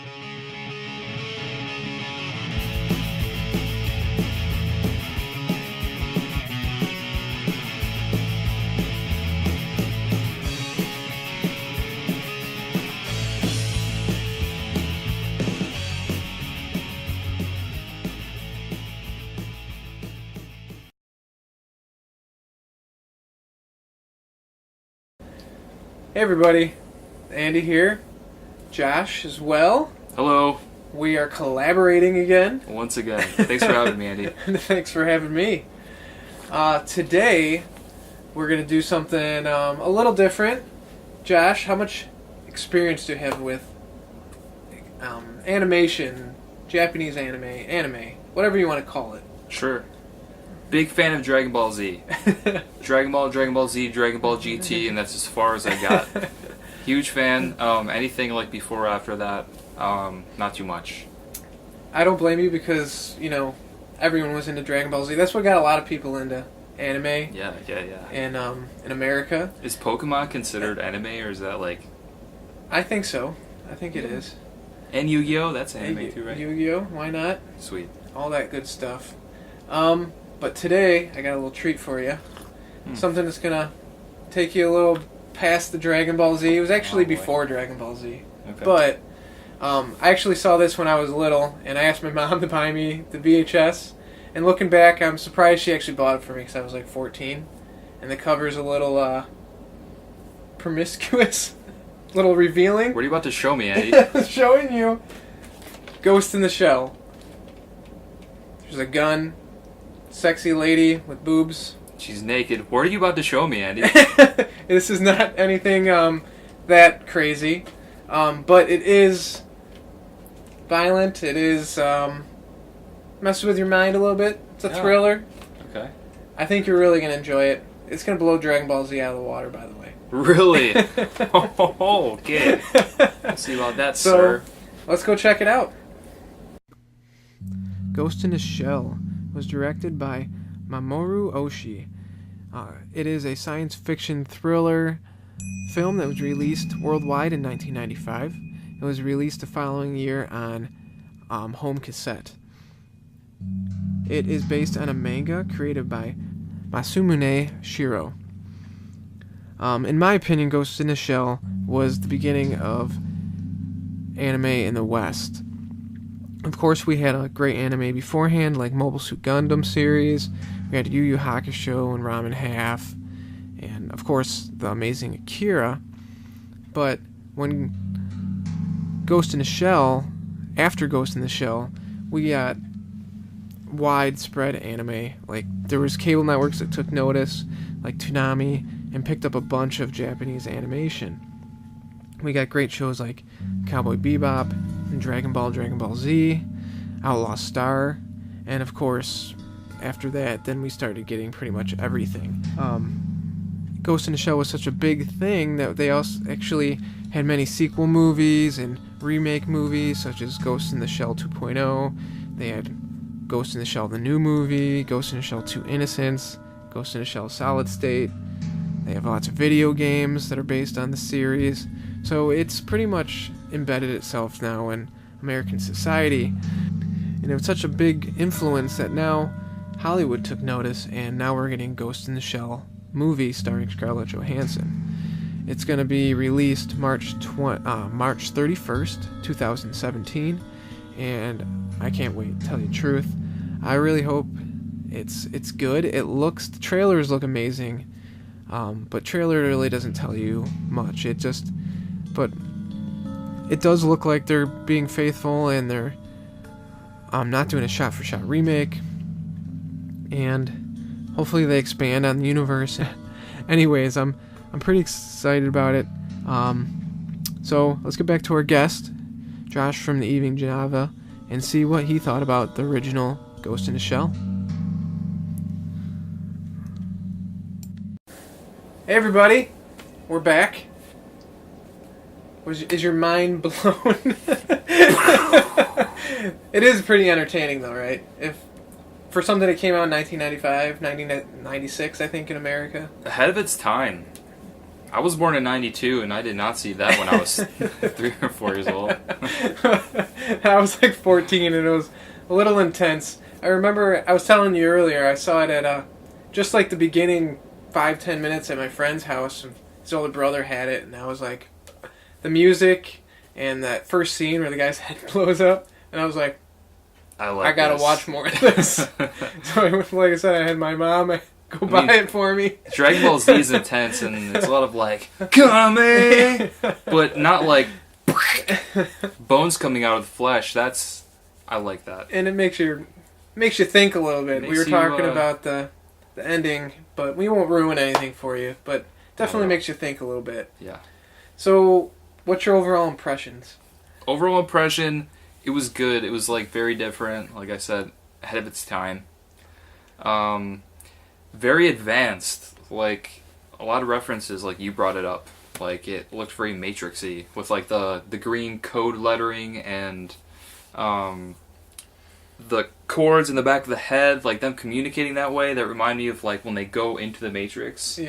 Hey everybody, Andy here, Josh as well. Hello. We are collaborating again. Once again. Thanks for having me, Andy. Thanks for having me. Today, we're going to do something a little different. Josh, how much experience do you have with animation, Japanese anime, whatever you want to call it? Sure. Big fan of Dragon Ball Z. Dragon Ball Z, Dragon Ball GT, and that's as far as I got. Huge fan. Anything like before or after that, not too much. I don't blame you because, everyone was into Dragon Ball Z. That's what got a lot of people into anime. Yeah. In America. Is Pokemon considered anime, or is that like... I think so. I think it is. And Yu-Gi-Oh! That's anime too, right? Yu-Gi-Oh! Why not? Sweet. All that good stuff. But today, I got a little treat for you. Something that's going to take you a little past the Dragon Ball Z. It was actually before Dragon Ball Z. Okay. But I actually saw this when I was little, and I asked my mom to buy me the VHS. And looking back, I'm surprised she actually bought it for me because I was like 14. And the cover's a little promiscuous, a little revealing. What are you about to show me, Andy? I'm showing you Ghost in the Shell. There's a gun. Sexy lady with boobs. She's naked. What are you about to show me, Andy? This is not anything that crazy, but it is violent. It is messes with your mind a little bit. It's a thriller. Okay. I think you're really going to enjoy it. It's going to blow Dragon Ball Z out of the water, by the way. Really? Okay. Let's see about that, sir. Let's go check it out. Ghost in the Shell was directed by Mamoru Oshii. It is a science fiction thriller film that was released worldwide in 1995. It was released the following year on home cassette. It is based on a manga created by Masamune Shirow. In my opinion, Ghost in the Shell was the beginning of anime in the West. Of course, we had a great anime beforehand, like Mobile Suit Gundam series. We had Yu Yu Hakusho and Ramen Half, and of course, the amazing Akira. But when Ghost in the Shell, after Ghost in the Shell, we got widespread anime. Like, there was cable networks that took notice, like Toonami, and picked up a bunch of Japanese animation. We got great shows like Cowboy Bebop, and Dragon Ball Z, Outlaw Star, and of course, after that, then we started getting pretty much everything. Ghost in the Shell was such a big thing that they also actually had many sequel movies and remake movies, such as Ghost in the Shell 2.0. They had Ghost in the Shell the new movie, Ghost in the Shell 2 Innocence, Ghost in the Shell Solid State. They have lots of video games that are based on the series. So it's pretty much embedded itself now in American society. And it was such a big influence that now Hollywood took notice, and now we're getting Ghost in the Shell movie starring Scarlett Johansson. It's going to be released March 31st, 2017, and I can't wait to tell you the truth. I really hope it's good. The trailers look amazing, but trailer really doesn't tell you much. But it does look like they're being faithful, and they're not doing a shot-for-shot remake, and hopefully they expand on the universe. Anyways, I'm pretty excited about it. So let's get back to our guest, Josh from the Evening Java, and see what he thought about the original Ghost in the Shell. Hey everybody, we're back. Is your mind blown? It is pretty entertaining though, right? If for something that came out in 1995, 1996, I think, in America. Ahead of its time. I was born in 92, and I did not see that when I was 3 or 4 years old. I was like 14 and it was a little intense. I remember I was telling you earlier, I saw it at just like the beginning 5-10 minutes at my friend's house. And his older brother had it, and I was like, the music and that first scene where the guy's head blows up, and I was like, I gotta watch more of this. So like I said, I had my mom buy it for me. Dragon Ball Z is intense, and it's a lot of like, Kame! But not like bones coming out of the flesh. I like that. And it makes you think a little bit. We were talking about the ending, but we won't ruin anything for you, but definitely makes you think a little bit. Yeah. So, what's your overall impressions? Overall impression, it was good. It was like very different, like I said, ahead of its time. Very advanced, like a lot of references, like you brought it up. Like it looked very Matrixy with like the green code lettering and the cords in the back of the head, like them communicating that way. That remind me of like when they go into the Matrix,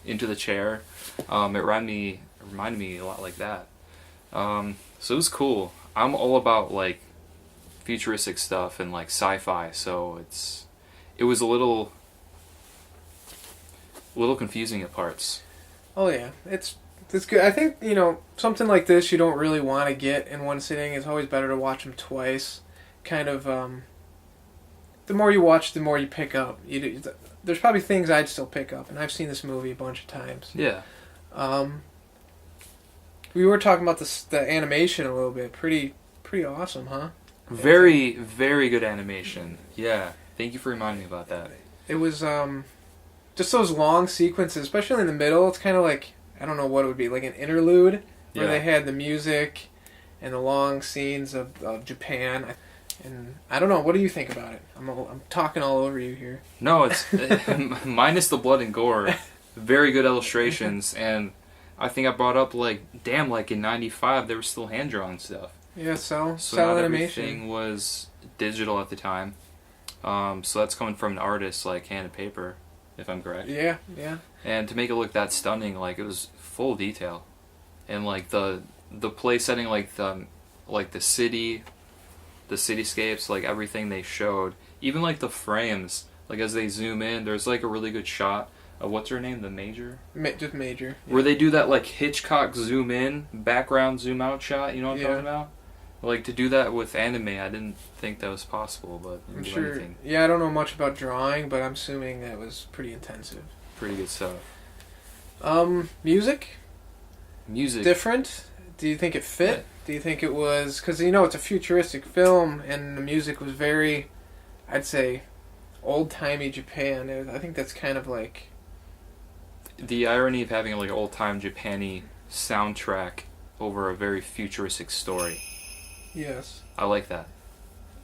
into the chair. It reminded me a lot like that. So it was cool. I'm all about like futuristic stuff and like sci-fi, so it was a little confusing at parts. Oh yeah, it's good. I think something like this you don't really want to get in one sitting. It's always better to watch them twice. Kind of the more you watch, the more you pick up. There's probably things I'd still pick up, and I've seen this movie a bunch of times. Yeah. We were talking about the animation a little bit. Pretty awesome, huh? Very, very good animation. Yeah. Thank you for reminding me about that. It was just those long sequences, especially in the middle. It's kind of like, I don't know what it would be, like an interlude where they had the music and the long scenes of Japan. And I don't know. What do you think about it? I'm talking all over you here. No, it's minus the blood and gore. Very good illustrations, and I think I brought up like in '95 there was still hand drawn stuff. Yeah, so not animation. Everything was digital at the time. So that's coming from an artist like hand and paper, if I'm correct. Yeah. And to make it look that stunning, like it was full detail, and like the place setting, like the city. The cityscapes, like everything they showed, even like the frames, like as they zoom in, there's like a really good shot of what's her name, the Major? Just Major. Yeah. Where they do that like Hitchcock zoom in, background zoom out shot, you know what I'm talking about? Like to do that with anime, I didn't think that was possible, but I'm sure. Anything. Yeah, I don't know much about drawing, but I'm assuming that was pretty intensive. Pretty good stuff. Music? Music. Different? Do you think it fit? Yeah. Do you think it was... Because, it's a futuristic film, and the music was very, I'd say, old-timey Japan. I think that's kind of like... The irony of having like old-time Japan-y soundtrack over a very futuristic story. Yes. I like that.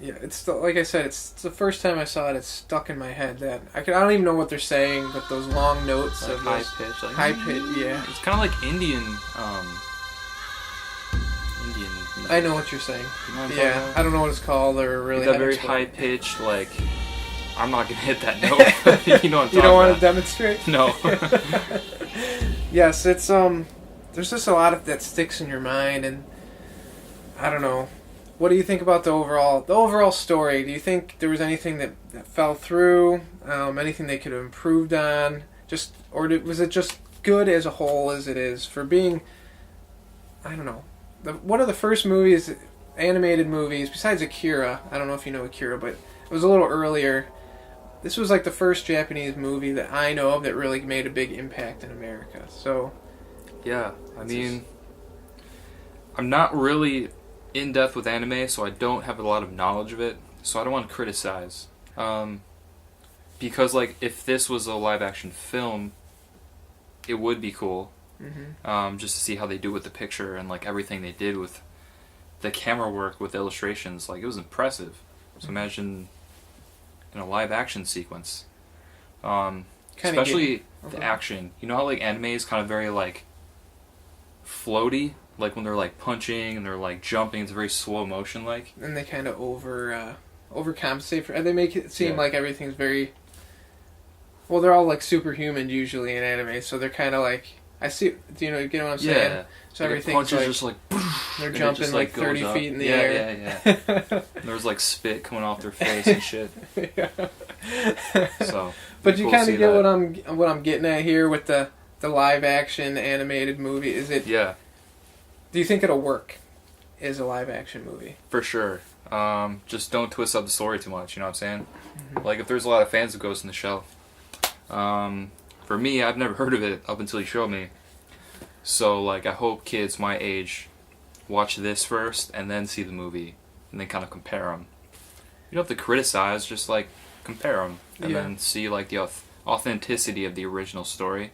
Yeah, it's like I said, it's the first time I saw it. It's stuck in my head that I don't even know what they're saying, but those long notes like of high pitch, like high pitch. Yeah, it's kind of like Indian. I know what you're saying. You know what yeah, I don't know what it's called or really. That very high pitched, like I'm not gonna hit that note. You know what I'm talking about. You don't want to demonstrate? No. Yes, it's there's just a lot of that sticks in your mind, and I don't know. What do you think about the overall story? Do you think there was anything that fell through? Anything they could have improved on? Was it just good as a whole as it is for being? I don't know. One of the first animated movies, besides Akira. I don't know if you know Akira, but it was a little earlier. This was like the first Japanese movie that I know of that really made a big impact in America. So. Yeah, I mean, I'm not really in depth with anime, so I don't have a lot of knowledge of it, so I don't want to criticize. Because like if this was a live action film, it would be cool. Mm-hmm. Just to see how they do with the picture and like everything they did with the camera work with illustrations, like it was impressive. So imagine in a live action sequence, especially the action. You know how like anime is kind of very like floaty. Like when they're like punching and they're like jumping, it's very slow motion like. And they kind of overcompensate for. They make it seem like everything's very. Well, they're all like superhuman usually in anime, so they're kind of like. I see. Do you get what I'm saying? Yeah. So like everything's punch is just like. They're And it jumping just, like goes 30 up. feet in the air. Yeah. There was like spit coming off their face and shit. Yeah. So, But you cool to kind see of get that. what I'm getting at here with the live action animated movie. Is it? Yeah, Do you think it'll work as a live action movie? for sure. Just don't twist up the story too much. You know what I'm saying? Mm-hmm. Like if there's a lot of fans of Ghost in the Shell. For me, I've never heard of it up until you showed me. So like, I hope kids my age watch this first and then see the movie and then kind of compare them. You don't have to criticize, just like compare them and then see like the authenticity of the original story.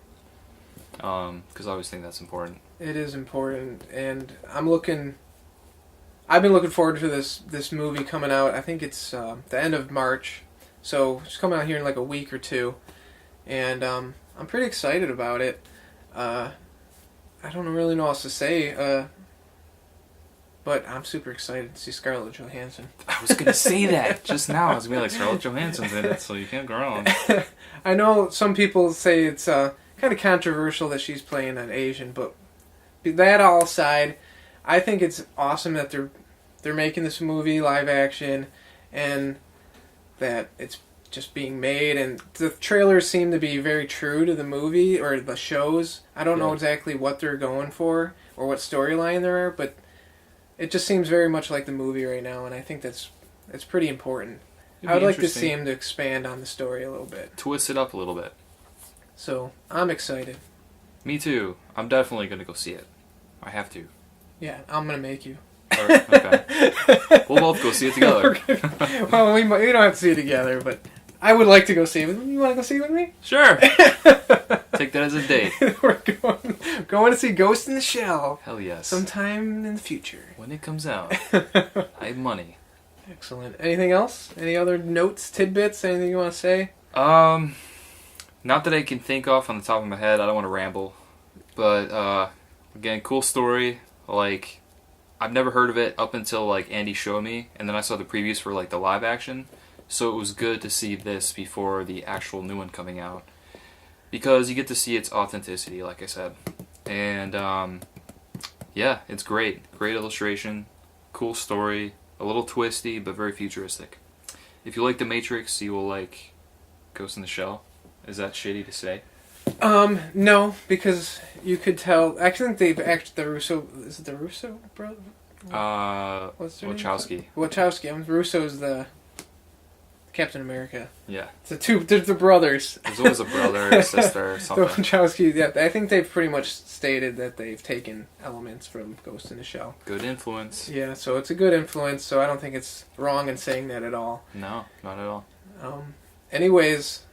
Because I always think that's important. It is important, and I've been looking forward to this movie coming out. I think it's the end of March, so it's coming out here in like a week or two, and I'm pretty excited about it. I don't really know what else to say, but I'm super excited to see Scarlett Johansson. I was gonna say that just now. I was gonna be like, Scarlett Johansson's in it, so you can't go wrong. I know some people say it's kind of controversial that she's playing an Asian, but that all aside, I think it's awesome that they're making this movie live action, and that it's just being made. And the trailers seem to be very true to the movie or the shows. I don't know exactly what they're going for or what storyline there are, but it just seems very much like the movie right now, and I think it's pretty important. I would like to see him to expand on the story a little bit. Twist it up a little bit. So, I'm excited. Me too. I'm definitely gonna go see it. I have to. Yeah, I'm going to make you. Alright, okay. We'll both go see it together. Well, we don't have to see it together, but I would like to go see it with you. You want to go see it with me? Sure. Take that as a date. We're going to see Ghost in the Shell. Hell yes. Sometime in the future. When it comes out. I have money. Excellent. Anything else? Any other notes, tidbits, anything you want to say? Not that I can think of on the top of my head. I don't want to ramble. But, again, cool story. Like, I've never heard of it up until, like, Andy showed me. And then I saw the previews for, like, the live action. So it was good to see this before the actual new one coming out. Because you get to see its authenticity, like I said. And, yeah, it's great. Great illustration. Cool story. A little twisty, but very futuristic. If you like The Matrix, you will like Ghost in the Shell. Is that shitty to say? No, because you could tell. I think they've acted the Russo. Is it the Russo brother? What's their Wachowski. name? Wachowski. Russo's the Captain America. Yeah. They're the brothers. There's always a brother or sister or The something. Wachowski. Yeah, I think they've pretty much stated that they've taken elements from Ghost in the Shell. Good influence. Yeah, so it's a good influence. So I don't think it's wrong in saying that at all. No, not at all. Anyways,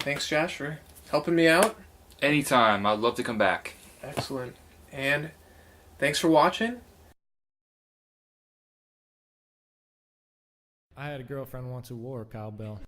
thanks, Josh, for helping me out. Anytime. I'd love to come back. Excellent. And thanks for watching. I had a girlfriend once who wore a cowbell.